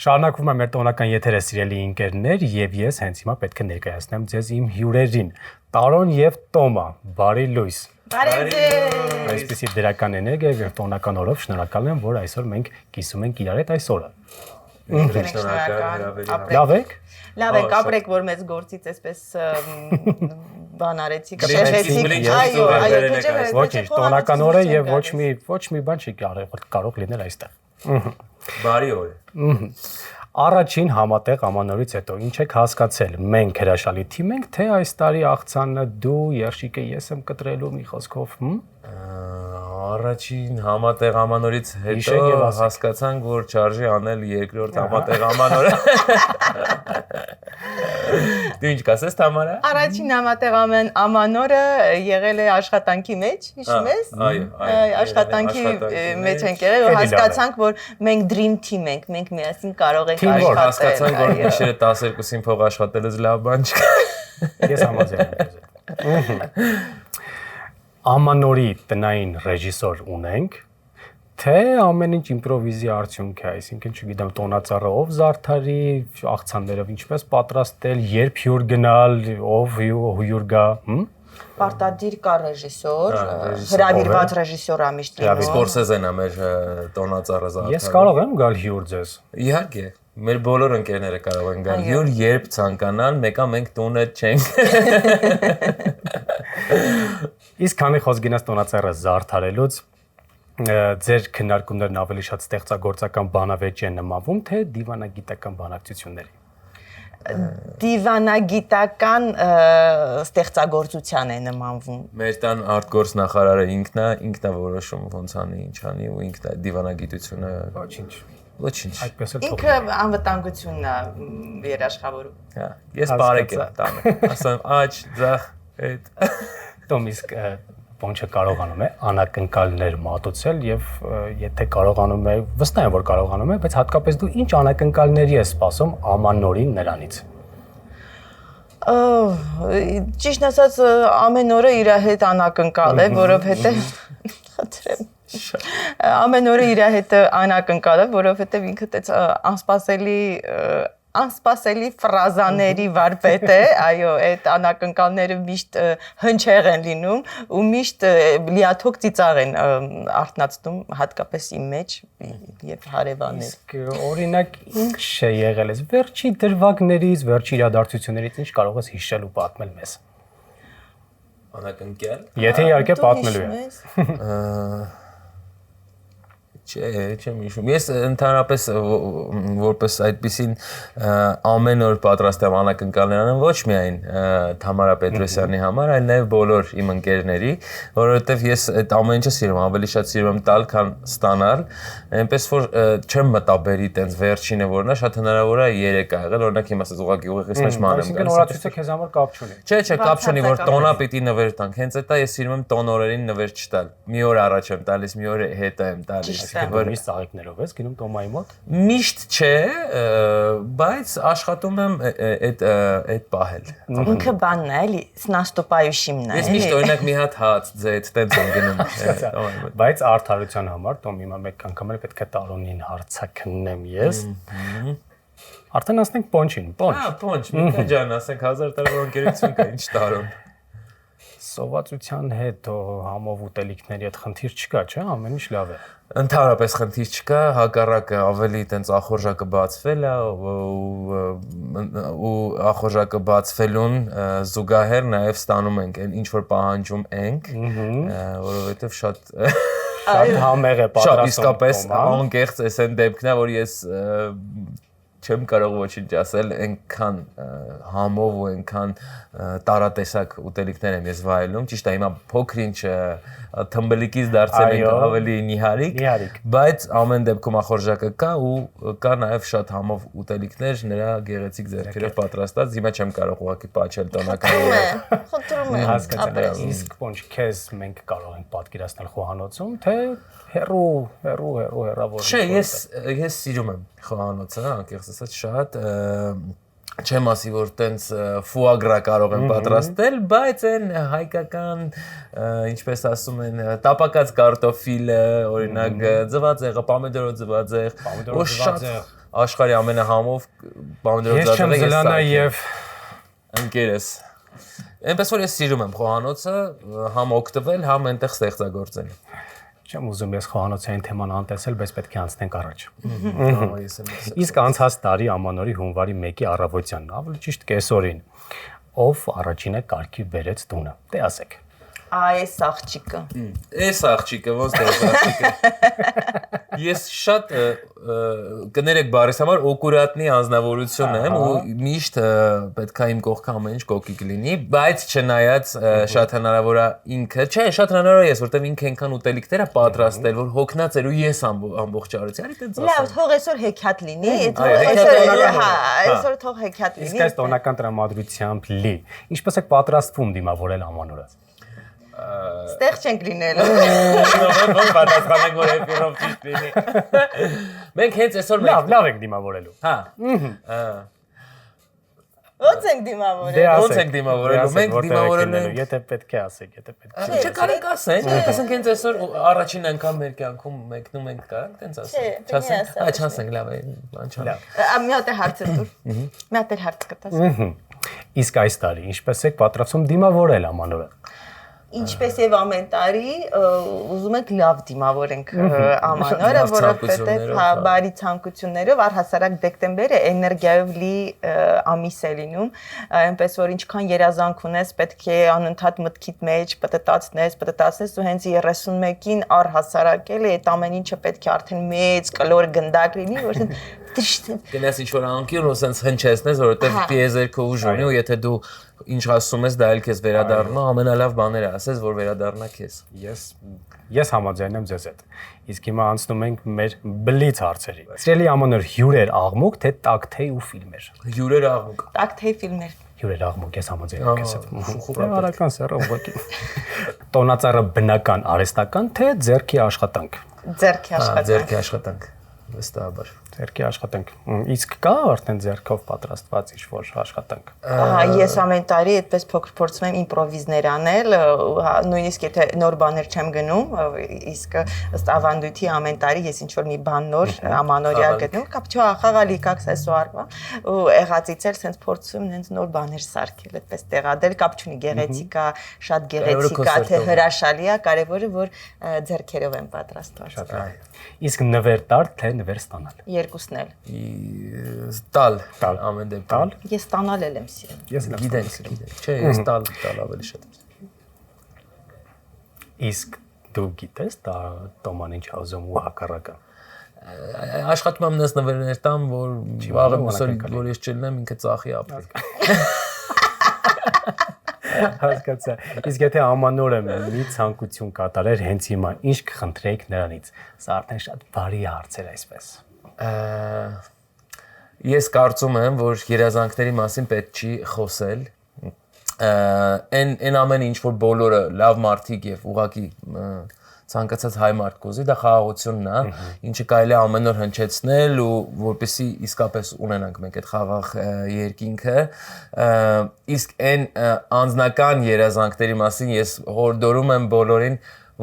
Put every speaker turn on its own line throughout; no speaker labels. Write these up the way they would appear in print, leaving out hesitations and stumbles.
Շարունակվում է մեր տոնական եթերը սիրելի ընկերներ եւ ես հենց հիմա պետք է ներկայացնեմ ձեզ իմ հյուրերին Տարոն եւ Տոմա բարի լույս Այսպեսի դրական էներգիա եւ տոնական օրով շնորհակալ եմ որ այսօր մենք կիսում ենք իրար հետ այս օրը
Լավ եք ապրեք որ մեծ գործից այսպես բան արեցիք շեշեցիք այո
ոչ տոնական օրը եւ ոչ մի բան չի կարող լինել այստեղ
Բարի օր
Առաջին համատեղ ամանորից հետո ինչ եք հասկացել մենք հրաշալի թիմ ենք թե այս տարի աղցանը դու Երշիկը ես եմ կտրելու մի խոսքով
Առաջին համատեղ ամանորից հետո հասկացանք որ չարժի անել երկրորդ համատեղ ամանորը Դու ինչ կասես Թամարա
Առաջին համատեղ ամանորը եղել է աշխատանքի մեջ հիշում ես աշխատանքի մեջ ենք եղել ու հասկացանք որ մենք dream team ենք մենք միասին կարող ենք աշխատել
հասկացանք որ գիշերը 12-ին փող աշխատելուց լավ բան չկա
Ես համաձայն եմ Ամանորի տնային ռեժիսոր ունենք թե ամեն ինչ իմպրովիզի արդյունք է այսինքն չգիտեմ տոնածառը ով զարդարի աղցաններով ինչպես պատրաստել երբ հյուր գնալ ով հյուր գա
Պարտադիր կա ռեժիսոր հրավիրված ռեժիսոր ամիշտ
Սկորսեզեն է մեր տոնածառը զարդարը
Ես կարող եմ գալ հյուր ձեզ
Իհարկե Մեր բոլոր ընկերները կարող են գալ հյուր երբ ցանկանան մեկը մենք տունը չենք
Իսկ քանի խոսք գնաց տոնածառը զարդարելուց ձեր քննարկումներն ավելի շատ ստեղծագործական բանավեճ են նմանվում թե դիվանագիտական բանակցությունների
Դիվանագիտական ստեղծագործության է նմանվում
Մեր տան արտգործ նախարարը ինքնա որոշում ոնց անի ինչ անի ու ինքնա դիվանագիտությունը Ոչինչ
Այդպես էլ
Ինքը անվտանգությունն է երաշխավորում
Հա ես բարեկ եմ տանը ասեմ աջ ձախ այդ
Տոմիսկ Պոնչը կարողանում է անակնկալներ մատուցել եւ եթե կարողանում է վստահ եմ որ կարողանում է բայց հատկապես դու ինչ անակնկալների ես սպասում ամանորին նրանից
Ճիշտ ասած ամեն օրը իր հետ անակնկալ է որովհետեւ խնդրեմ Ամեն օրը իր հետ անակնկալ է որովհետեւ ինքը տեց անսպասելի ֆրազաների վարպետ է, այո, այդ անակնկալները միշտ հնչեղ են լինում ու միշտ լիաթոք ծիծաղ են արթնացնում հատկապես իմ մեջ եւ հարևաններ։
Իսկ օրինակ ինչ է եղել այս վերջի դրվագներից, վերջի իրադարձություններից ինչ կարող ես հիշել ու պատմել մեզ։
Անակնկալ։
Եթե իհարկե պատմելու է։
Չեմ հիշում։ Ես ընդհանրապես որպես այդպեսին ամեն օր պատրաստ եմ անակնկալներ անեմ ոչ միայն Թամարա Պետրոսյանի համար, այլ նաև բոլոր իմ ընկերների, որովհետև ես այդ ամեն ինչը սիրում, ավելի շատ սիրում եմ տալ, քան ստանալ, այնպես որ չեմ մտաբերի տենց վերջինը որն է, շատ հնարավոր է 3 ա եղել, օրինակ հիմա ասած ուղղակի ուղիղ նշման եմ
գալիս։ Այսինքն օրացույցը քեզ համար կապ չունի։
Չէ, կապ չունի, որ տոնա պիտի նվեր տանք։ Հենց այդ է ես սիրում եմ տոն օրերին նվեր չտալ։ Մի օր առաջ եմ տալիս, մի օր հետո եմ տալիս։
Միշտ ծաղիկներով ես գնում Տոմայի մոտ։
Միշտ չէ, բայց աշխատում եմ այդ պահել։
Ինքը բանն է, էլի, սնաստոպայուշիմն է։
Ես միշտ օրինակ մի հատ հաց ձեծ տենց եմ գնում։
Բայց արդարության համար Տոմ հիմա մեկ անգամ էլ պետք է Տարոնին հարցակնեմ ես։ Արդեն ասենք Պոնչին, Պոնչ։
Հա, Պոնչ, Միկա ջան, ասենք 1000 տարվա ընկերություն կա, ինչ Տարոն։
Սովածության հետ համով ուտելիքների հետ խնդիր չկա, չէ՞, ամեն ինչ լավ է։
Ընդհանրապես խնդիր չկա, հակառակը ավելի տենց ախորժակը բացվել է ու ախորժակը բացվելուն զուգահեռ նաև ստանում ենք այն ինչ որ պահանջում ենք, որովհետև շատ
համեղ է պատրաստում։
Շատ իսկապես անկեղծ էս այն դեպքն է, որ ես չեմ կարող ոչինչ ասել, այնքան համով ու այնքան տարատեսակ ուտելիքներ եմ ես վայելում, ճիշտ է հիմա փոքր-ինչ թմբլիկից դարձել ենք ավելի նիհարիկ, բայց ամեն դեպքում ախորժակը կա ու կա նաև շատ համով ուտելիքներ նրա գեղեցիկ ձեռքերով պատրաստած, հիմա չեմ կարող ուղղակի պատճել տոնական
Խնդրում եմ,
հասկացա։ Իսկ Պոնչ, քեզ մենք կարող ենք պատկերացնել խոհանոցում, թե հեռավոր։
Չէ, ես սիրում եմ խոհանոցը, անկեղծ ասած շատ չեմ ասի որ տենց ֆուագրա կարող եմ պատրաստել, բայց այն հայկական, ինչպես ասում են, տապակած կարտոֆիլը, օրինակ ձվածեղը, պոմիդորը ձվածեղ, աշխարհի ամենահամով բամբերով
Ես չեմ զլանա եւ
ընկերս։ Այնպես որ ես սիրում եմ խոհանոցը, համ օգտվել, համ այնտեղ ստեղծագործել։
Չեմ ուզում ես խոհանոցային թեման անտեսել, բայց պետք է անցնենք առաջ։
Ես եմ։
Իսկ անցած տարի ամանորի հունվարի 1-ի առավոտյան, ավելի ճիշտ կեսօրին, ով առաջինը կարգի բերեց տունը։ Դե ասեք։
Այս աղջիկը։
Այս աղջիկը ոնց է աղջիկը։ Ես շատ կներեք բարիս համար օկուրատնի անձնավորություն եմ ու միշտ պետքա իմ կողքը ամեն ինչ կոկիկ լինի, բայց չնայած շատ հնարավոր է ինքը, չէ, շատ հնարավոր է ես, որտեղ ինքը այնքան ուտելիքներ է պատրաստել, որ հոգնած էր ու ես ամբողջ արեցի, արի տենց ասեմ։
Լավ, թող այսօր հեքիաթ լինի, այսօր թող հեքիաթ լինի։
Իսկ այս տոնական տրամադրությամբ լի։ Ինչպես է պատրաստվում դիմավորել ամանորը։
Ստեղ չենք լինելու։
Ո՞ր պատասխանենք որ էպիրով ճիշտ լինի։ Մենք հենց այսօր
լավ ենք դիմավորելու։
Հա։
Ո՞նց ենք դիմավորելու։
Ո՞նց ենք դիմավորելու։ Մենք դիմավորելու ենք։
Եթե պետք է ասեք, եթե պետք է։
Չէ, կարեք ասենք, ասենք հենց այսօր առաջին անգամ մեր կյանքում մեկնում ենք կարանք տենց ասենք։ Չասենք։ Այ չասենք, լավ է, բան չա։
Մի հատ հարց է դուր։ Մի հատ հարց կտաս։
Իսկ այս տարի ինչպես եք պատրաստվում դիմավորել ամանորը։
Ինչպես եւ ամեն տարի ուզում ենք լավ դիմավորենք ամանորը, որովհետեւ հա բարի ցանկություններով առհասարակ դեկտեմբերը էներգիայով լի ամիս է լինում, այնպես որ ինչքան երազանք ունես, պետք է անընդհատ մտքիդ մեջ պտտացնես ու հենց 31-ին առհասարակ էլի այդ ամեն ինչը պետք է արդեն մեծ կլոր գնդակ լինի, որ
գնաս ինչ-որ անկյուն ու սենց հնչեցնես, որովհետև տիեզերքը ուժ ունի ու եթե դու ինչ ասում ես, դա էլ քեզ վերադառնա, ամենալավ բաները ասես, որ վերադառնա քեզ։
Ես համաձայն եմ ձեզ հետ։ Իսկ հիմա անցնում ենք մեր բլից հարցերի։ Սիրելի ամանոր, հյուրեր աղմուկ, թե տակթեյ ու ֆիլմեր։
Հյուրեր աղմուկ։
տակթեյ ֆիլմեր։
Հյուրեր աղմուկ, ես համաձայն եմ քեզ հետ։ Արական սեռը ուղղակի։ Տոնածառը բնական, արհեստական, թե ձեռքի աշխատանք։
Ձեռքի աշխատանք։
Ձեռքի աշխատանք։ Վստահաբար։
Ձեռքի աշխատանք։ Իսկ կա արդեն ձեռքով պատրաստված ինչ-որ աշխատանք։
Ես ամեն տարի այդպես փոքր փորձում եմ իմպրովիզներ անել, նույնիսկ եթե նոր բաներ չեմ գնում, իսկ ըստ ավանդույթի ամեն տարի ես ինչ-որ մի բան նոր ամանորյա գտնում, կապ չա, խաղալի կակ սեսուարվա, ու եղածից էլ sense փորձում նենց նոր բաներ սարքել, այդպես տեղադրել, կապ չունի գեղեցիկա, շատ գեղեցիկա, թե հրաշալի է, կարևորը որ ձեռքերով եմ պատրաստված։
Իսկ նվեր տալ, թե նվեր ստանալ։
Երկուսն էլ։
Տալ ամեն դեպքում։
Ես ստանալ եմ սիրում։
Ես
Գիտենք։ Չէ, ես տալ ավելի շատ եմ։
Իսկ դու գիտես տոման ինչ ուզում ու հակառակը։
Աշխատում եմ նես նվերներ տամ, որ վաղը մսոր որ ես չլնեմ ինքը ծախի ապրի։
Հասկացա։ Իսկ եթե ամանորը մի ցանկություն կատարեր հենց հիմա, ինչ կխնդրեիք նրանից։ Սա արդեն շատ բարի հարց էր այսպես։
Ես կարծում եմ, որ երազանքների մասին պետք չի խոսել։ Այն ամեն ինչ որ բոլորը լավ մարդիկ եւ ուղակի ցանկացած հայ մարդ կուզի, դա խաղաղությունն է, ինչը կարելի է ամեն օր հնչեցնել ու որպեսզի իսկապես ունենանք մենք այդ խաղաղ երկինքը, իսկ այն անձնական երազանքների մասին ես հորդորում եմ բոլորին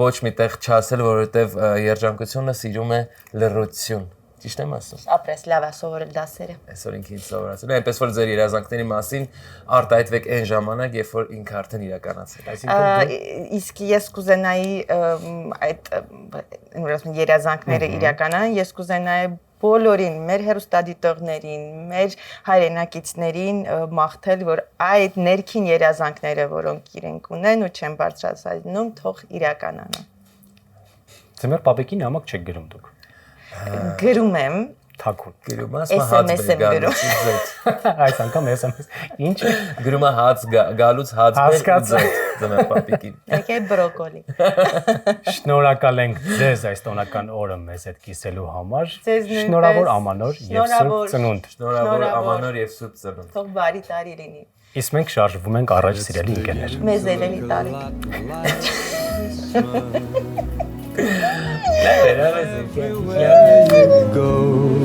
ոչ միտեղ չասել, որովհետև երջանկությունը սիրում է լռություն։ Ճիշտ եմ ասում։
Ապրես լավ է սովորել դասերը։
Այսօր ինքը ինձ սովորացել է, այնպես որ ձեր երազանքների մասին արտահայտվեք այն ժամանակ, երբ որ ինքը արդեն իրականացել։
Այսինքն իսկ ես կուզենայի այդ երազանքները իրականանան, ես կուզենայի բոլորին, մեր հեռուստադիտողներին, մեր հայրենակիցներին մաղթել, որ այդ ներքին երազանքները, որոնք իրենք ունեն ու չեն բարձրացնում, թող իրականանան։
Ձեր պապիկին նամակ չեք գրում դուք։
Գրում եմ
Թակուն։
Գրում ասում հաց բերգալուց
Այս անգամ SMS։ Ինչ
գրում է հաց գալուց հաց բերգալուց ձմեր պապիկին։
Եկե բրոկոլի։
Շնորհակալ ենք ձեզ այս տոնական օրը մեզ հետ կիսելու համար։
Շնորհավոր
Ամանոր եւ Սուրբ Ծնունդ։
Շնորհավոր Ամանոր եւ Սուրբ Ծնունդ։
Թող բարի տարի լինի։
Իսկ մենք շարժվում ենք առաջ սիրելի ընկերներ։
Մեզ ելելի տարի։
Let it go.